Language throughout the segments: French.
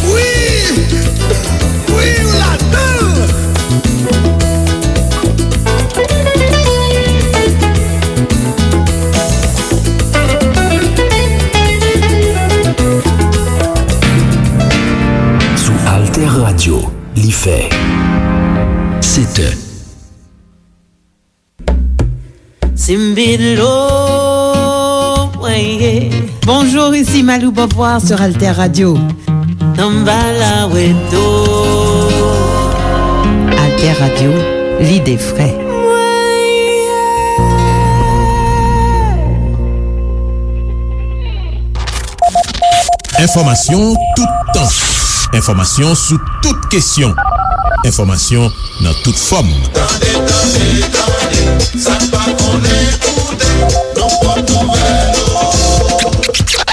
Oui, oui, on l'adore. Sous Alter Radio, l'IFE. C'était Bonjour, ici Malou Boboir sur Alter Radio. Alter Radio, l'idée frais. Information tout temps. Information sous toutes questions. Information dans toute forme.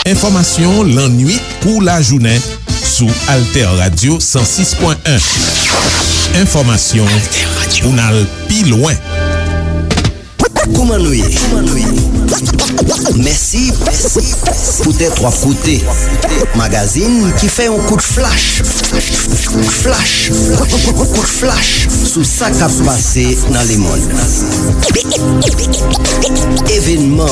Information l'ennui ou la journée sous Alter Radio 106.1. Information ou n'al pi loin. Koumanouye. Merci pour tes trois côtés. Magazine qui fait un coup de flash. Coup de flash sous ça qui a passé dans le monde. Événement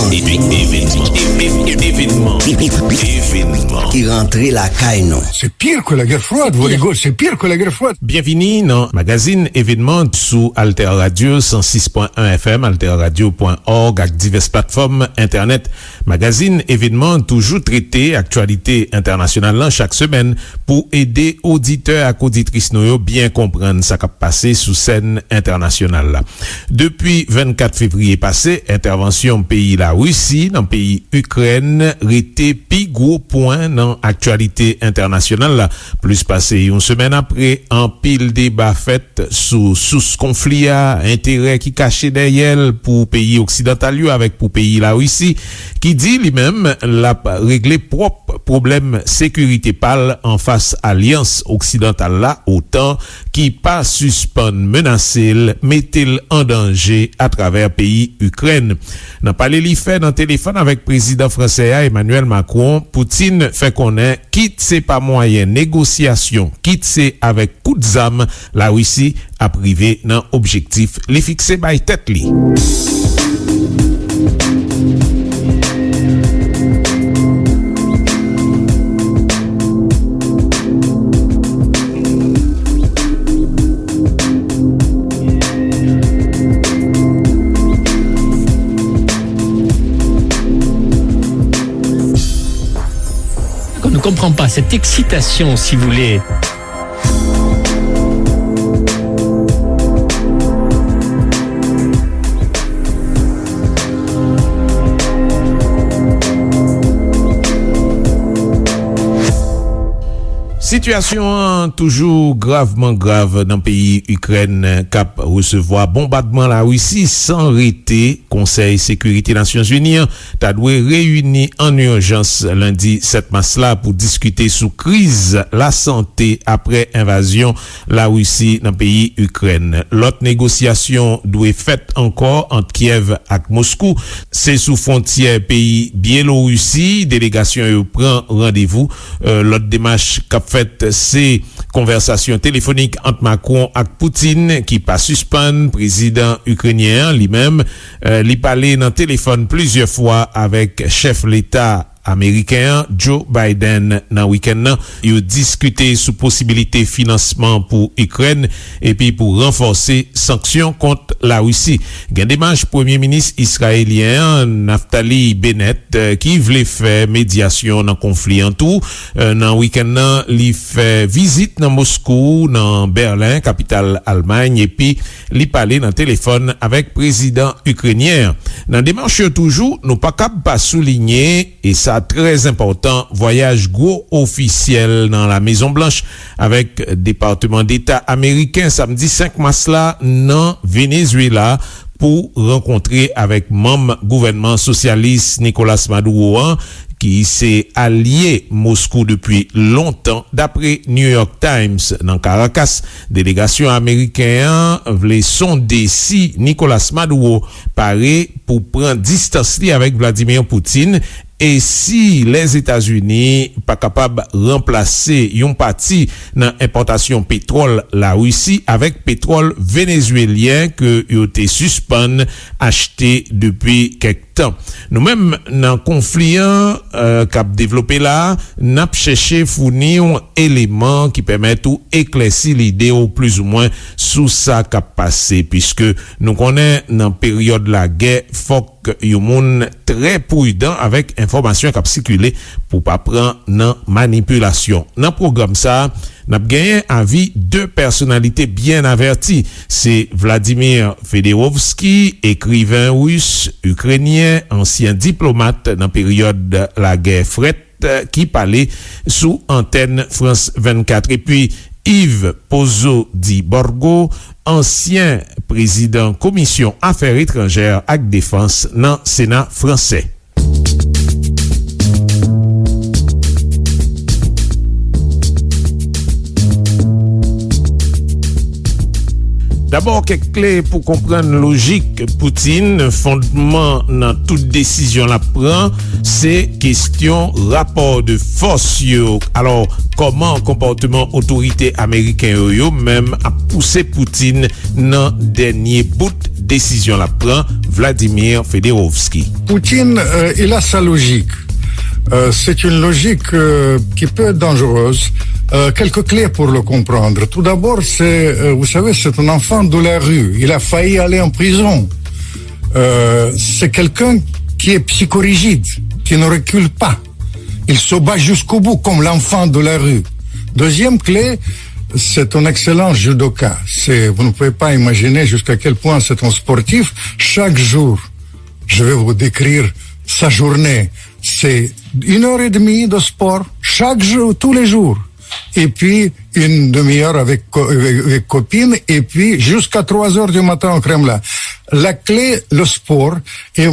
qui rentrait la caille. C'est pire que la guerre froide, vous rigolez, c'est pire que la guerre froide. Bienvenue dans Magazine Événement sous Alter Radio 106.1 FM, alterradio.org avec diverses plateformes internet. Magazine Événement toujours traité actualité internationale chaque semaine pour aider auditeurs et auditrices nous bien comprendre ce qui a passé sous scène internationale. Depuis 24 février passé, intervention pays la Russie dans pays Ukraine était pi gros point dans actualité internationale. Plus passé une semaine après, en pile débat fait sous conflit à intérêt qui cachait derrière pour pays occidental avec pour pays la Russie qui dit lui-même la régler propre problème sécurité pâle en face alliance occidentale là autant qui pas suspend menacer mettel en danger à travers pays Ukraine. Dans parler li fait dans téléphone avec président français Emmanuel Macron, Poutine fait connaître quitte c'est pas moyen négociation, quitte c'est avec coup de zame la Russie a privé dans objectif les fixer by tête li. On ne comprend pas cette excitation, si vous voulez. Situation toujours gravement grave dans le pays Ukraine cap recevoir bombardement la Russie sans arrêter. Conseil sécurité Nations Unies t'a doué réuni en urgence lundi 7 mars là pour discuter sous crise la santé après invasion la Russie dans le pays Ukraine. L'autre négociation doit faite encore entre Kiev et Moscou. C'est sous frontière pays Biélorussie. Délégation prend rendez-vous. L'autre démarche qu'a fait c'est conversation téléphonique entre Macron et Poutine qui pas suspend président ukrainien lui-même li parlé dans téléphone plusieurs fois avec chef l'État américain Joe Biden dans week-end il a discuté sous possibilité financement pour Ukraine et puis pour renforcer sanctions contre la Russie. Gen démarche premier ministre israélien Naftali Bennett qui voulait faire médiation dans conflit en tout dans week-end il fait visite dans Moscou, dans Berlin capitale Allemagne et puis il parler dans téléphone avec président ukrainien. Dans démarche toujours nous pas capable pas souligner et ça très important, voyage gros officiel dans la Maison Blanche avec département d'État américain samedi 5 mars là dans Venezuela pour rencontrer avec membre gouvernement socialiste Nicolas Maduro qui s'est allié Moscou depuis longtemps. D'après New York Times, dans Caracas, délégation américaine voulait sonder si Nicolas Maduro paraît pour prendre distance avec Vladimir Poutine et si les États-Unis pas capable remplacer une partie dans importation pétrole la Russie avec pétrole vénézuélien que yo te suspend acheté depuis quelque temps. Nous-mêmes dans conflit qu'a développé là, n'a cherché fournir un élément qui permet tout éclaircir l'idée au plus ou moins sous ça qu'a passé puisque nous connaissons dans période la guerre faut yon moun très prudent avec information qui a circulé pour pas prendre nan manipulation. Dans programme ça, n'a gagné avis deux personnalités bien averties, c'est Vladimir Fedorovski, écrivain russe, ukrainien, ancien diplomate dans période la guerre frette qui parlait sous antenne France 24 et puis Yves Pozo Di Borgo, ancien président commission affaires étrangères et défense dans Sénat français. D'abord, quelques clés pour comprendre logique Poutine, fondement dans toute décision la prend, c'est question rapport de force yo. Alors, comment comportement autorité américain yo même a poussé Poutine dans dernier bout décision la prend, Vladimir Fedorovski. Poutine, il a sa logique. C'est une logique qui peut être dangereuse. Quelques clés pour le comprendre. Tout d'abord, vous savez, c'est un enfant de la rue. Il a failli aller en prison. C'est quelqu'un qui est psychorigide, qui ne recule pas. Il se bat jusqu'au bout, comme l'enfant de la rue. Deuxième clé, c'est un excellent judoka. Vous ne pouvez pas imaginer jusqu'à quel point c'est un sportif. Chaque jour, je vais vous décrire sa journée. C'est 1h30 de sport, chaque jour, tous les jours. Et puis, une demi-heure avec copine, et puis jusqu'à 3h du matin au Kremlin. La clé, le sport, et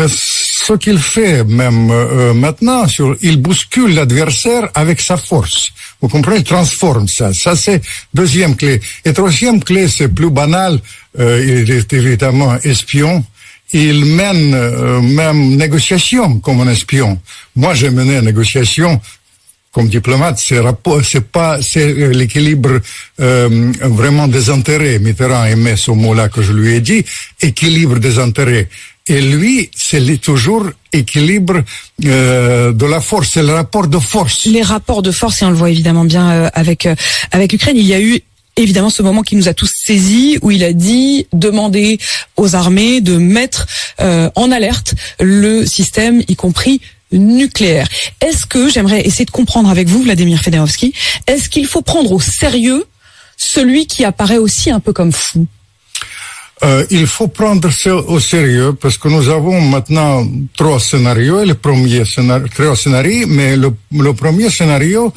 ce qu'il fait même maintenant, il bouscule l'adversaire avec sa force. Vous comprenez? Il transforme ça. Ça, c'est deuxième clé. Et troisième clé, c'est plus banal, il est évidemment espion. Il mène même négociation comme un espion. Moi, j'ai mené négociation comme diplomate, c'est l'équilibre vraiment des intérêts. Mitterrand aimait ce mot-là que je lui ai dit, équilibre des intérêts. Et lui, c'est toujours équilibre de la force, c'est le rapport de force. Les rapports de force, et on le voit évidemment bien avec l'Ukraine, il y a eu évidemment ce moment qui nous a tous saisis, où il a dit demander aux armées de mettre en alerte le système, y compris nucléaire. Est-ce que, j'aimerais essayer de comprendre avec vous, Vladimir Fedorovski, est-ce qu'il faut prendre au sérieux celui qui apparaît aussi un peu comme fou? Il faut prendre ça au sérieux parce que nous avons maintenant trois scénarios. Trois scénarios, mais le premier scénario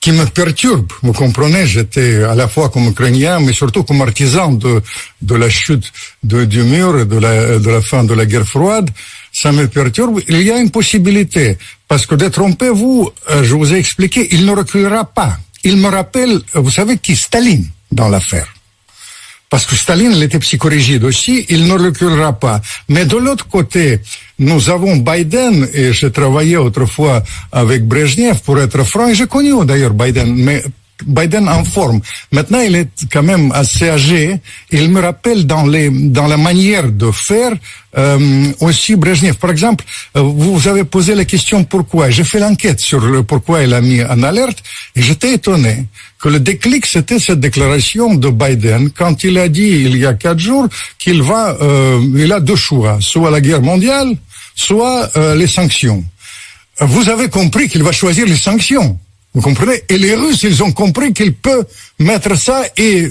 qui me perturbe, vous comprenez, j'étais à la fois comme Ukrainien, mais surtout comme artisan de la chute du mur, de la fin de la guerre froide. Ça me perturbe. Il y a une possibilité, parce que détrompez-vous, je vous ai expliqué, il ne reculera pas. Il me rappelle, vous savez qui, Staline, dans l'affaire. Parce que Staline, il était psychorigide aussi, il ne reculera pas. Mais de l'autre côté, nous avons Biden, et j'ai travaillé autrefois avec Brezhnev, pour être franc, et j'ai connu d'ailleurs Biden, mais Biden en forme. Maintenant, il est quand même assez âgé. Il me rappelle dans la manière de faire aussi Brezhnev. Par exemple, vous avez posé la question pourquoi. J'ai fait l'enquête sur le pourquoi il a mis en alerte et j'étais étonné que le déclic, c'était cette déclaration de Biden quand il a dit il y a 4 jours qu'il il a deux choix, soit la guerre mondiale, soit les sanctions. Vous avez compris qu'il va choisir les sanctions. Vous comprenez? Et les Russes, ils ont compris qu'il peut mettre ça et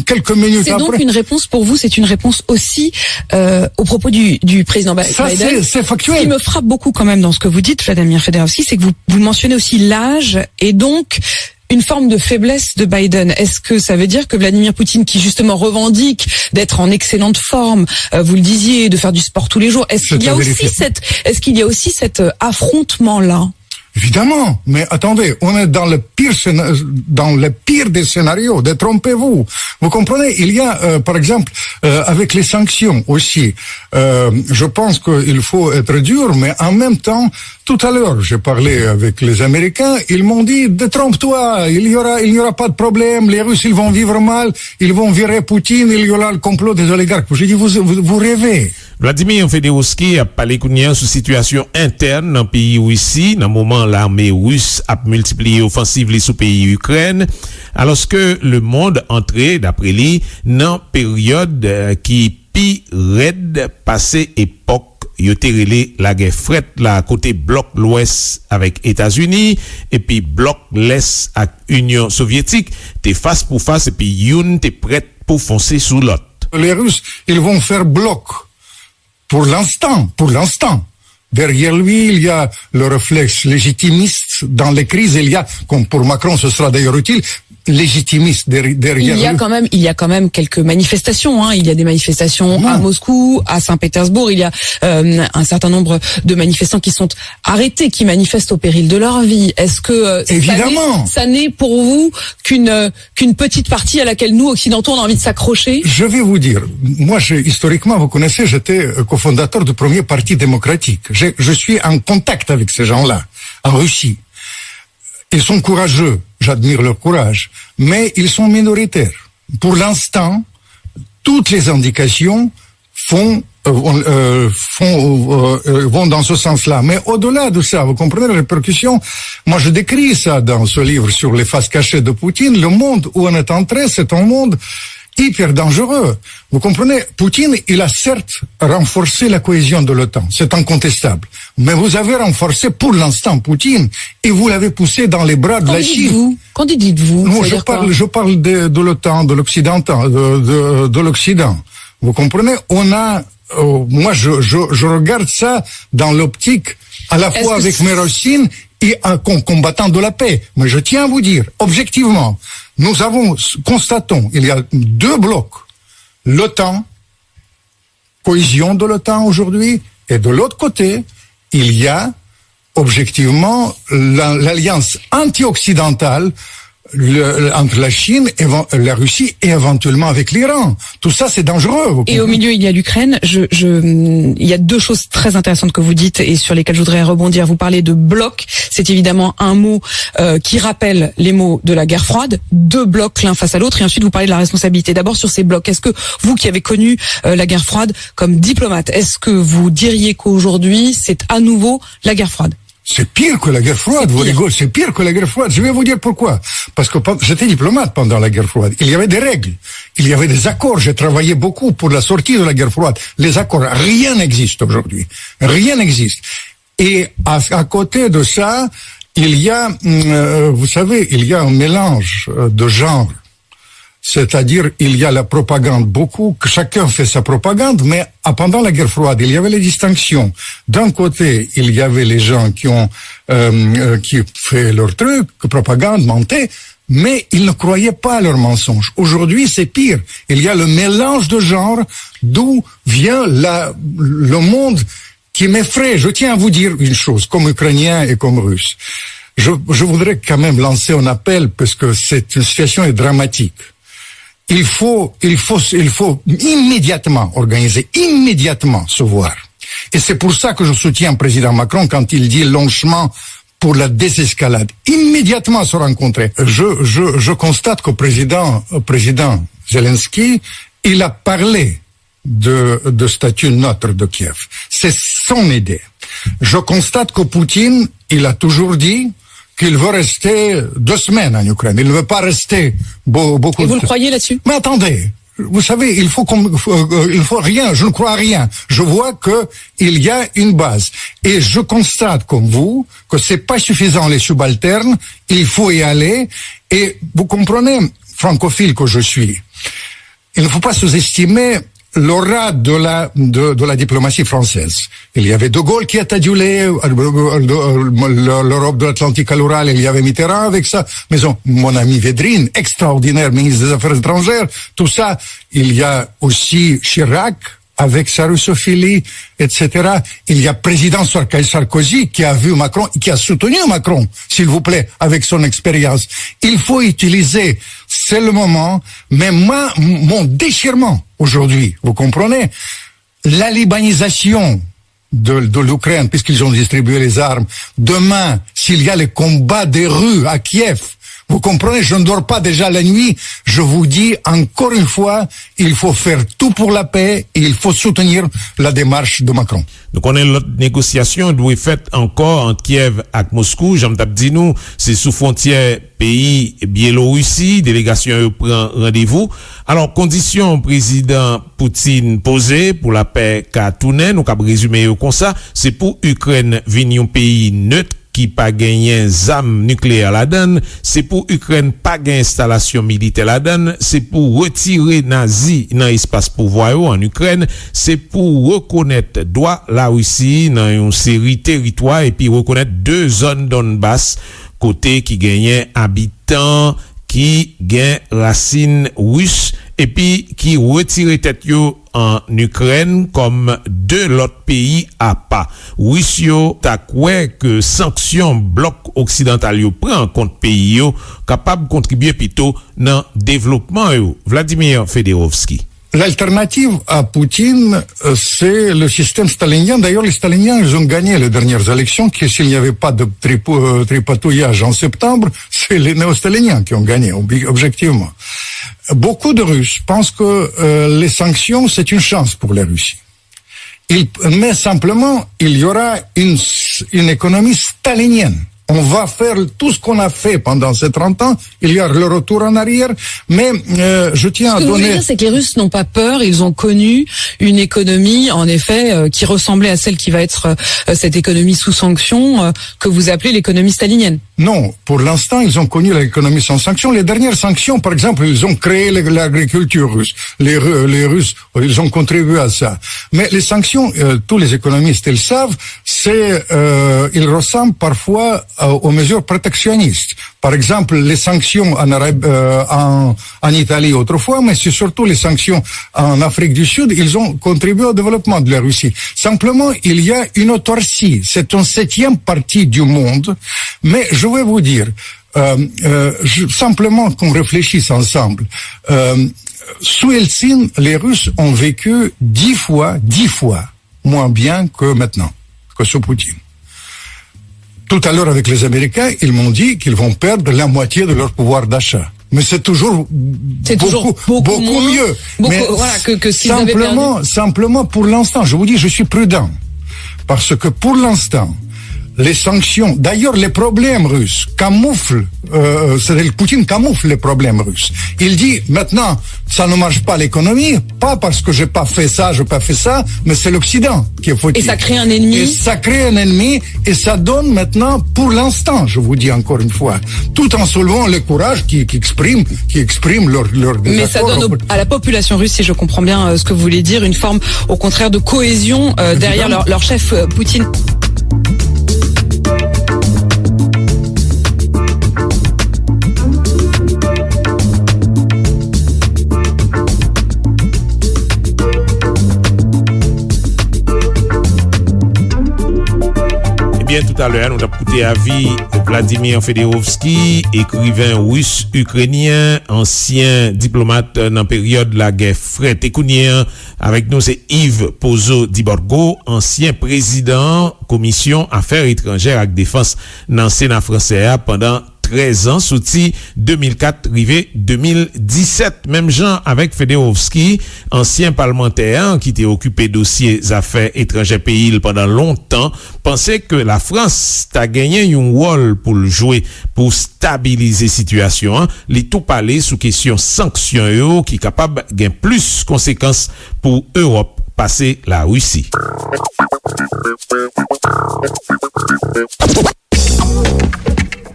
quelques minutes après... C'est donc une réponse pour vous, c'est une réponse aussi au propos du président Biden. Ça, c'est factuel. Ce qui me frappe beaucoup quand même dans ce que vous dites, Vladimir Fedorovski, c'est que vous mentionnez aussi l'âge et donc une forme de faiblesse de Biden? Est-ce que ça veut dire que Vladimir Poutine, qui justement revendique d'être en excellente forme, vous le disiez, de faire du sport tous les jours, est-ce qu'il y a aussi cet affrontement-là? Évidemment, mais attendez, on est dans le pire des scénarios, détrompez-vous. Vous comprenez, il y a, par exemple, avec les sanctions aussi, je pense qu'il faut être dur, mais en même temps, tout à l'heure, j'ai parlé avec les Américains, ils m'ont dit, détrompe-toi, il y aura pas de problème, les Russes, ils vont vivre mal, ils vont virer Poutine, il y aura le complot des oligarques. J'ai dit, vous rêvez. Vladimir Fedorovski a parlé kounien sous situation interne dans le pays Russie, dans le moment l'armée russe a multiplié offensive les sous-pays Ukraine, alors que le monde entrait, d'après lui, dans période qui pi raide passé époque yote relé la guerre fret la côté bloc l'ouest avec États-Unis et puis bloc l'est avec Union soviétique, t'es face pour face et puis youn t'es prête pour foncer sous l'autre. Les Russes, ils vont faire bloc. Pour l'instant. Derrière lui, il y a le réflexe légitimiste. Dans les crises, il y a, comme pour Macron, ce sera d'ailleurs utile, légitimiste derrière lui. Il y a quand même quelques manifestations, hein. Il y a des manifestations à Moscou, à Saint-Pétersbourg. Il y a un certain nombre de manifestants qui sont arrêtés, qui manifestent au péril de leur vie. Est-ce que évidemment, ça n'est pour vous qu'une petite partie à laquelle nous, occidentaux, on a envie de s'accrocher? Je vais vous dire, moi, historiquement, vous connaissez, j'étais cofondateur du premier parti démocratique. Je suis en contact avec ces gens-là, en Russie. Ils sont courageux, j'admire leur courage, mais ils sont minoritaires. Pour l'instant, toutes les indications vont dans ce sens-là. Mais au-delà de ça, vous comprenez la répercussion? Moi, je décris ça dans ce livre sur les faces cachées de Poutine. Le monde où on est entré, c'est un monde hyper dangereux. Vous comprenez, Poutine, il a certes renforcé la cohésion de l'OTAN, c'est incontestable. Mais vous avez renforcé pour l'instant Poutine et vous l'avez poussé dans les bras de la Chine. Quand dites-vous? Non, je parle de l'OTAN, de l'Occident, de l'Occident. Vous comprenez, moi je regarde ça dans l'optique à la fois avec Mérossine et un combattant de la paix. Mais je tiens à vous dire, objectivement, constatons, il y a deux blocs. L'OTAN, cohésion de l'OTAN aujourd'hui, et de l'autre côté, il y a, objectivement, l'alliance anti-occidentale entre la Chine et la Russie et éventuellement avec l'Iran. Tout ça, c'est dangereux. Et au milieu, il y a l'Ukraine. Il y a deux choses très intéressantes que vous dites et sur lesquelles je voudrais rebondir. Vous parlez de bloc. C'est évidemment un mot qui rappelle les mots de la guerre froide. Deux blocs l'un face à l'autre. Et ensuite, vous parlez de la responsabilité. D'abord, sur ces blocs, est-ce que vous qui avez connu la guerre froide comme diplomate, est-ce que vous diriez qu'aujourd'hui, c'est à nouveau la guerre froide? C'est pire que la guerre froide, vous rigolez, c'est pire que la guerre froide. Je vais vous dire pourquoi. Parce que j'étais diplomate pendant la guerre froide. Il y avait des règles, il y avait des accords. J'ai travaillé beaucoup pour la sortie de la guerre froide. Les accords, rien n'existe aujourd'hui. Rien n'existe. Et à côté de ça, il y a, vous savez, il y a un mélange de genres. C'est-à-dire, il y a la propagande beaucoup, que chacun fait sa propagande, mais pendant la guerre froide, il y avait les distinctions. D'un côté, il y avait les gens qui fait leur truc, propagande, mentaient, mais ils ne croyaient pas à leurs mensonges. Aujourd'hui, c'est pire. Il y a le mélange de genres, d'où vient le monde qui m'effraie. Je tiens à vous dire une chose, comme Ukrainien et comme Russe. Je voudrais quand même lancer un appel, parce que cette situation est dramatique. Il faut immédiatement organiser, immédiatement se voir. Et c'est pour ça que je soutiens le président Macron quand il dit long chemin pour la désescalade. Immédiatement se rencontrer. Je constate qu'au président Zelensky, il a parlé de statut neutre de Kiev. C'est son idée. Je constate que Poutine, il a toujours dit qu'il veut rester 2 semaines en Ukraine. Il ne veut pas rester beaucoup de temps. Et vous le croyez là-dessus? Mais attendez, vous savez, il faut rien, je ne crois à rien. Je vois que il y a une base. Et je constate, comme vous, que c'est pas suffisant les subalternes, il faut y aller. Et vous comprenez, francophile que je suis, il ne faut pas sous-estimer l'aura de la diplomatie française. Il y avait De Gaulle qui a adulé l'Europe de l'Atlantique à l'Oural, il y avait Mitterrand avec ça, mais mon ami Védrine, extraordinaire ministre des Affaires étrangères, tout ça. Il y a aussi Chirac, avec sa russophilie, etc. Il y a président Sarkozy qui a vu Macron, qui a soutenu Macron, s'il vous plaît, avec son expérience. Il faut utiliser, c'est le moment, mais mon déchirement aujourd'hui, vous comprenez, la libanisation de l'Ukraine, puisqu'ils ont distribué les armes. Demain, s'il y a les combats des rues à Kiev, vous comprenez, je ne dors pas déjà la nuit. Je vous dis encore une fois, il faut faire tout pour la paix et il faut soutenir la démarche de Macron. Donc on a l'autre négociation doit faite encore entre Kiev et Moscou. Jean Tap dit nous, c'est sous frontière pays Biélorussie, délégation prend rendez-vous. Alors condition président Poutine posée pour la paix qu'a tourné, nous qu'a résumé comme ça, c'est pour Ukraine venir un pays neutre qui pas gagné zam nucléaire la donne, c'est pour Ukraine pas gagné installation militaire la donne, c'est pour retirer nazi dans espace pouvoir en Ukraine, c'est pour reconnaître droit la Russie dans une série territoire et puis reconnaître 2 zones Donbass côté qui gagnait habitants qui gagne racine russe et puis qui retire tête yo en Ukraine comme de l'autre pays à pas. Russie t'a quoi que sanction bloc occidental yo prend contre pays yo capable contribuer plutôt dans développement yo. Vladimir Fedorovski. L'alternative à Poutine, c'est le système stalinien. D'ailleurs, les staliniens, ils ont gagné les dernières élections, que s'il n'y avait pas de tripatouillage en septembre, c'est les néo-staliniens qui ont gagné, objectivement. Beaucoup de Russes pensent que les sanctions, c'est une chance pour la Russie. Mais simplement, il y aura une économie stalinienne. On va faire tout ce qu'on a fait pendant ces 30 ans. Il y a le retour en arrière. Mais je tiens à donner... Ce que vous voulez dire, c'est que les Russes n'ont pas peur. Ils ont connu une économie, en effet, qui ressemblait à celle qui va être cette économie sous sanctions que vous appelez l'économie stalinienne. Non, pour l'instant, ils ont connu l'économie sans sanctions. Les dernières sanctions, par exemple, ils ont créé l'agriculture russe. Les Russes, ils ont contribué à ça. Mais les sanctions, tous les économistes, ils savent, ils ressemblent parfois aux mesures protectionnistes. Par exemple, les sanctions en Italie autrefois, mais c'est surtout les sanctions en Afrique du Sud, ils ont contribué au développement de la Russie. Simplement, il y a une autarcie. C'est une 7e partie du monde. Mais je vais vous dire, simplement qu'on réfléchisse ensemble. Sous Eltsine, les Russes ont vécu 10 fois moins bien que maintenant, que sous Poutine. Tout à l'heure, avec les Américains, ils m'ont dit qu'ils vont perdre la moitié de leur pouvoir d'achat. Mais c'est toujours beaucoup mieux. Mais voilà, que s'ils avaient perdu. Simplement, pour l'instant, je vous dis, je suis prudent. Parce que pour l'instant, les sanctions, d'ailleurs les problèmes russes camouflent, c'est-à-dire Poutine camoufle les problèmes russes. Il dit maintenant, ça ne marche pas l'économie, pas parce que j'ai pas fait ça, mais c'est l'Occident qui est fautif. Et ça crée un ennemi. Et ça donne maintenant, pour l'instant, je vous dis encore une fois, tout en soulevant le courage qui exprime leur désaccord. Mais ça donne à la population russe, si je comprends bien ce que vous voulez dire, une forme, au contraire, de cohésion derrière leur chef Poutine. Tout à l'heure, nous avons écouté avis Vladimir Fedorovski, écrivain russe, ukrainien, ancien diplomate dans la période de la guerre frais écounien. Avec nous, c'est Yves Pozo-Diborgo, ancien président commission affaires étrangères et défense dans le Sénat français pendant 13 ans, souti 2004, rivé 2017. Même genre avec Fedorovski, ancien parlementaire qui était occupé dossiers affaires étrangères pays pendant longtemps, pensait que la France a gagné un rôle pour le jouer, pour stabiliser situation. Les tout parler sous question sanctions qui est capable de gagner plus conséquences pour Europe passer la Russie.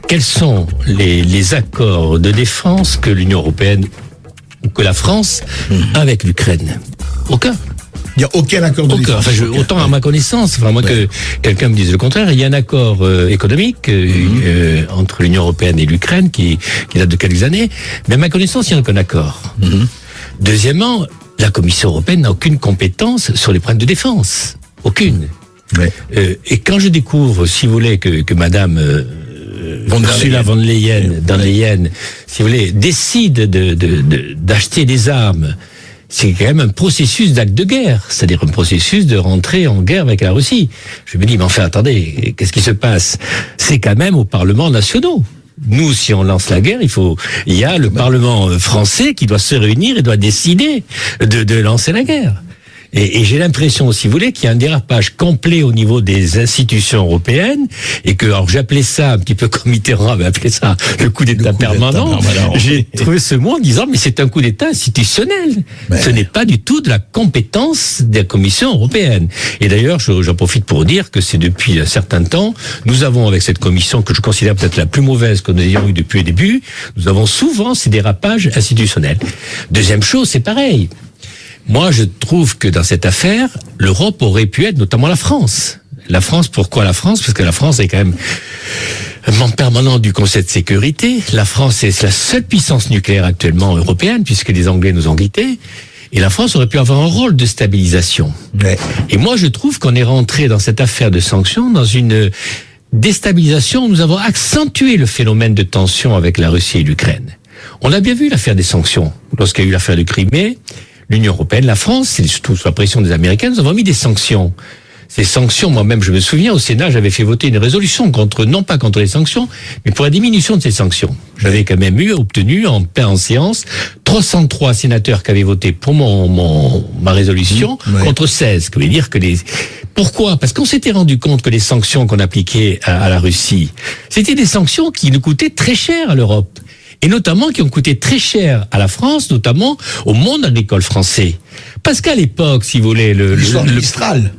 Quels sont les accords de défense que l'Union européenne ou que la France a avec l'Ukraine? Aucun. Il n'y a aucun accord de défense. Enfin, autant à ma connaissance, moi que quelqu'un me dise le contraire. Il y a un accord économique entre l'Union européenne et l'Ukraine qui date de quelques années, mais à ma connaissance, il n'y a aucun accord. Deuxièmement, la Commission européenne n'a aucune compétence sur les problèmes de défense. Aucune. Et quand je découvre, si vous voulez, que Madame Ursula von der Leyen, si vous voulez, décide d'acheter des armes, c'est quand même un processus d'acte de guerre, c'est-à-dire un processus de rentrer en guerre avec la Russie. Je me dis, mais enfin, attendez, qu'est-ce qui se passe? C'est quand même aux parlements nationaux. Nous, si on lance la guerre, il y a le Parlement français qui doit se réunir et doit décider de lancer la guerre. Et j'ai l'impression, si vous voulez, qu'il y a un dérapage complet au niveau des institutions européennes et que, alors j'appelais ça un petit peu comme Mitterrand avait appelé ça le coup d'État permanent. J'ai trouvé ce mot en disant mais c'est un coup d'État institutionnel. Ce n'est pas du tout de la compétence de la Commission européenne. Et d'ailleurs, j'en profite pour dire que c'est depuis un certain temps, nous avons avec cette commission que je considère peut-être la plus mauvaise que nous ayons eue depuis le début, nous avons souvent ces dérapages institutionnels. Deuxième chose, c'est pareil. Moi, je trouve que dans cette affaire, l'Europe aurait pu être, notamment la France. La France, pourquoi la France? Parce que la France est quand même un membre permanent du Conseil de sécurité. La France est la seule puissance nucléaire actuellement européenne, puisque les Anglais nous ont quittés. Et la France aurait pu avoir un rôle de stabilisation. Et moi, je trouve qu'on est rentré dans cette affaire de sanctions dans une déstabilisation où nous avons accentué le phénomène de tension avec la Russie et l'Ukraine. On a bien vu l'affaire des sanctions. Lorsqu'il y a eu l'affaire de Crimée, l'Union européenne, la France, et surtout sous la pression des Américains, nous avons mis des sanctions. Ces sanctions, moi-même, je me souviens, au Sénat, j'avais fait voter une résolution non pas contre les sanctions, mais pour la diminution de ces sanctions. J'avais quand même obtenu en séance 303 sénateurs qui avaient voté pour ma résolution contre 16. Ce qui veut dire que Pourquoi? Parce qu'on s'était rendu compte que les sanctions qu'on appliquait à la Russie, c'était des sanctions qui nous coûtaient très cher à l'Europe. Et notamment qui ont coûté très cher à la France, notamment au monde agricole français. Parce qu'à l'époque, si vous voulez, l'histoire du Mistral,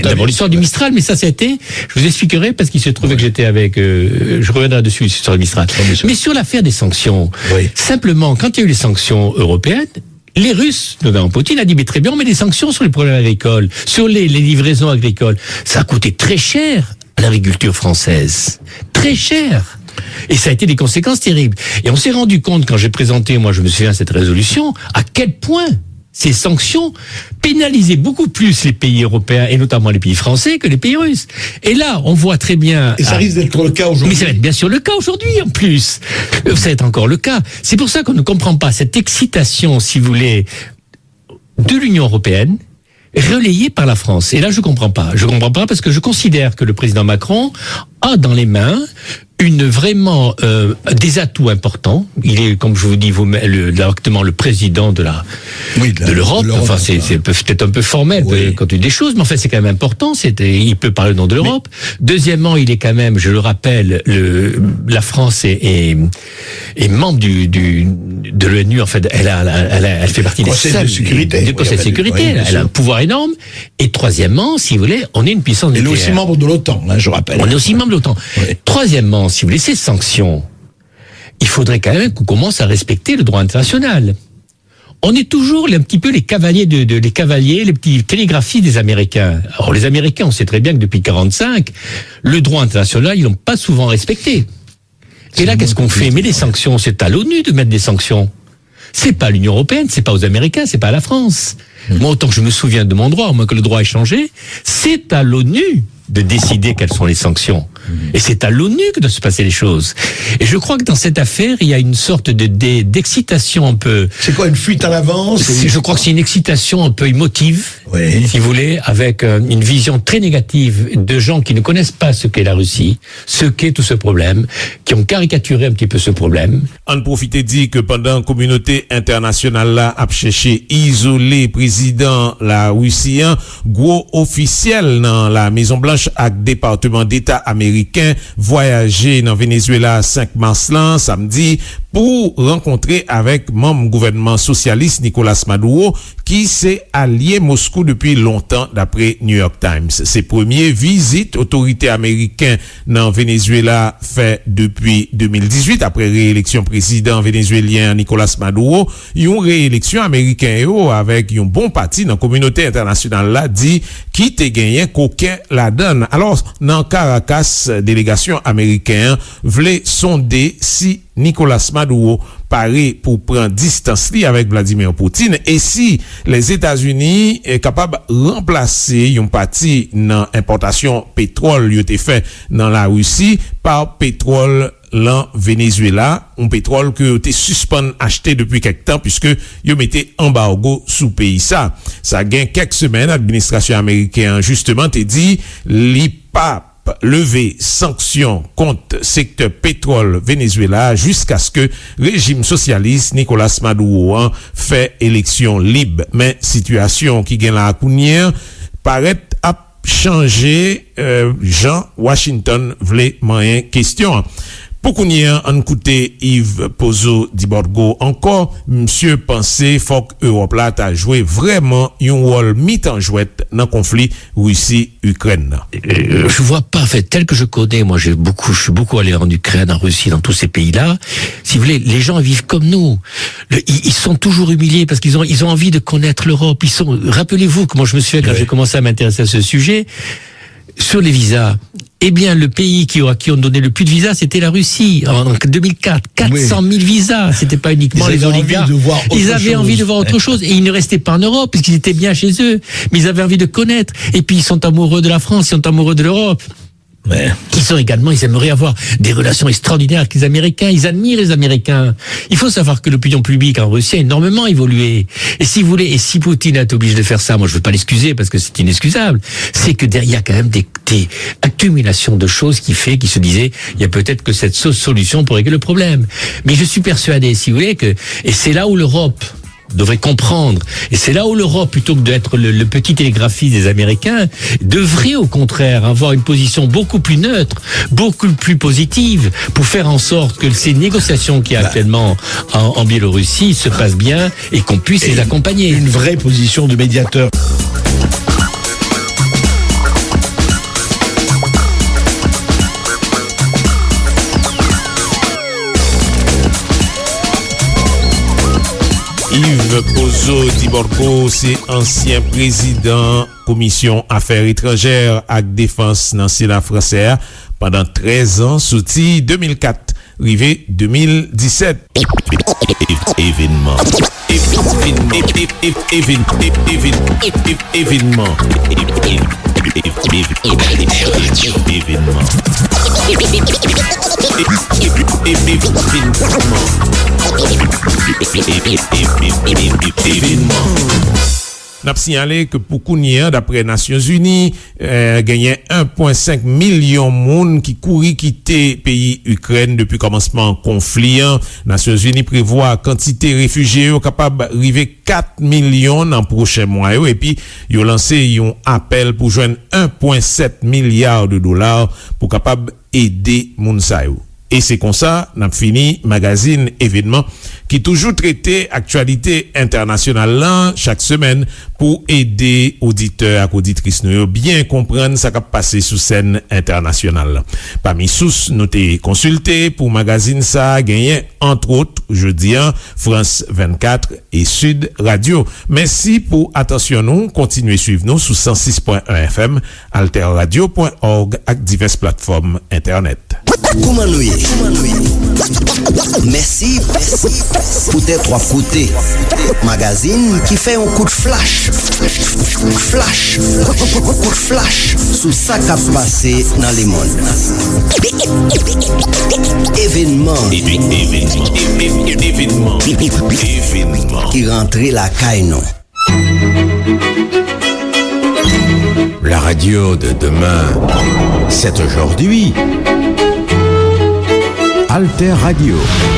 d'abord l'histoire du Mistral, mais ça c'était, je vous expliquerai parce qu'il se trouvait que j'étais avec, je reviendrai dessus sur le Mistral. Mais sur l'affaire des sanctions, simplement, quand il y a eu les sanctions européennes, les Russes, notamment Poutine, a dit, mais très bien, on met des sanctions sur les problèmes agricoles, sur les livraisons agricoles. Ça a coûté très cher à l'agriculture française. Très cher. Et ça a été des conséquences terribles. Et on s'est rendu compte, quand j'ai présenté, moi je me souviens, cette résolution, à quel point ces sanctions pénalisaient beaucoup plus les pays européens, et notamment les pays français, que les pays russes. Et là, on voit très bien... Et ça risque d'être le cas aujourd'hui. Mais ça va être bien sûr le cas aujourd'hui, en plus. Ça va être encore le cas. C'est pour ça qu'on ne comprend pas cette excitation, si vous voulez, de l'Union européenne, relayée par la France. Et là, je comprends pas. Je comprends pas parce que je considère que le président Macron a dans les mains vraiment des atouts importants. Il est, comme je vous dis, directement le président de l'Europe. Enfin, c'est peut-être un peu formel quand tu dis des choses, mais en fait, c'est quand même important. Il peut parler au nom de l'Europe. Deuxièmement, il est quand même, je le rappelle, la France est membre de l'ONU. En fait, elle fait partie du Conseil de sécurité. Elle a un pouvoir énorme. Et troisièmement, si vous voulez, on est une puissance nucléaire. Elle est aussi membre de l'OTAN, je rappelle. On est aussi membre de l'OTAN. Troisièmement, si vous voulez, ces sanctions, il faudrait quand même qu'on commence à respecter le droit international. On est toujours un petit peu les cavaliers, les petits télégraphies des Américains. Alors les Américains, on sait très bien que depuis 1945, le droit international, ils l'ont pas souvent respecté. Et là, qu'est-ce qu'on fait? Mais les sanctions, c'est à l'ONU de mettre des sanctions. C'est pas l'Union européenne, c'est pas aux Américains, c'est pas à la France. Moi, autant que je me souviens de mon droit, au moins que le droit ait changé, c'est à l'ONU de décider quelles sont les sanctions. Et c'est à l'ONU que doivent se passer les choses. Et je crois que dans cette affaire, il y a une sorte d'excitation un peu... C'est quoi, une fuite à l'avance? Je crois que c'est une excitation un peu émotive, si vous voulez, avec une vision très négative de gens qui ne connaissent pas ce qu'est la Russie, ce qu'est tout ce problème, qui ont caricaturé un petit peu ce problème. On profite dit que pendant la communauté internationale là a cherché isoler président la Russie, gros officiel dans la Maison Blanche avec département d'État américain voyager dans Venezuela 5 mars là samedi pour rencontrer avec membre gouvernement socialiste Nicolas Maduro qui s'est allié Moscou depuis longtemps d'après New York Times. Ses premières visites autorités américaines dans Venezuela fait depuis 2018 après réélection président vénézuélien Nicolas Maduro, une réélection américaine avec un bon parti dans la communauté internationale là dit qui te gagné qu'aucun la donne. Alors dans Caracas, délégation américaine voulait sonder si Nicolas Maduro paraît pour prendre distance avec Vladimir Poutine et si les États-Unis est capable de remplacer une partie dans l'importation pétrole qui a été fait dans la Russie par pétrole dans Venezuela, un pétrole que été suspendu acheté depuis quelque temps puisque yo mettait embargo sous pays ça gagne quelques semaines l'administration américaine justement te dit l'IPA lever sanctions contre secteur pétrole Venezuela jusqu'à ce que régime socialiste Nicolas Maduro fait élection libre. Mais situation qui gagne la counière paraît à changer. Jean Washington voulait moyen question. Pour qu'on y ait un côté Yves Pozo Diborgo encore, monsieur pensait faut que Europe là a joué vraiment un rôle mit-en-jouette dans le conflit Russie-Ukraine. Je vois pas, en fait, tel que je connais, moi je suis beaucoup allé en Ukraine, en Russie, dans tous ces pays-là. Si vous voulez, les gens vivent comme nous. Ils sont toujours humiliés parce qu'ils ont envie de connaître l'Europe. Rappelez-vous comment je me suis fait quand j'ai commencé à m'intéresser à ce sujet. Sur les visas, eh bien, le pays qui ont donné le plus de visas, c'était la Russie. En 2004, 400 000 visas. C'était pas uniquement les oligarques. Ils avaient envie de voir autre chose. Et ils ne restaient pas en Europe, parce qu'ils étaient bien chez eux. Mais ils avaient envie de connaître. Et puis, ils sont amoureux de la France, ils sont amoureux de l'Europe. Ouais. Ils aimeraient avoir des relations extraordinaires avec les Américains. Ils admirent les Américains. Il faut savoir que l'opinion publique en Russie a énormément évolué. Et si Poutine est obligé de faire ça, moi je veux pas l'excuser parce que c'est inexcusable, c'est que derrière il y a quand même des accumulations de choses qui se disaient, il y a peut-être que cette solution pour régler le problème. Mais je suis persuadé, si vous voulez, et c'est là où l'Europe devrait comprendre. Et c'est là où l'Europe, plutôt que d'être le petit télégraphiste des Américains, devrait au contraire avoir une position beaucoup plus neutre, beaucoup plus positive, pour faire en sorte que ces négociations qu'il y a actuellement en Biélorussie se passent bien et qu'on puisse les accompagner. Une vraie position de médiateur. Yves Pozo Diborgo, c'est ancien président commission affaires étrangères et défense dans le Sénat français pendant 13 ans, sorti 2004, arrivé 2017. Événement. N'a signalé que pour Kounia, d'après Nations Unies, gagnait 1,5 million de monde qui courit quitter pays Ukraine depuis commencement conflit. Nations Unies prévoit quantité réfugiés capable d'arriver 4 millions dans le prochain mois. Et puis, ils ont lancé un appel pour joindre 1,7 milliard de dollars pour capable aider Mounsaïou. Et c'est comme ça, n'a fini magazine événement qui toujours traité actualité internationale là chaque semaine pour aider auditeurs et auditrices nous bien comprendre ça qui passé sous scène internationale. Parmi sources notées consultées pour magazine ça gagné entre autres jeudi France 24 et Sud Radio. Merci pour attention nous, continuez suivre nous sous 106.1 FM, alterradio.org avec diverses plateformes internet. Merci pour tes trois côtés. Magazine qui fait un coup de flash. Coup de flash sous ça qui a passé dans les mondes. Événement qui rentrait la caille. La radio de demain, c'est aujourd'hui. Alter Radio,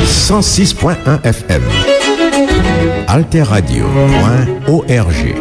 106.1 FM. alterradio.org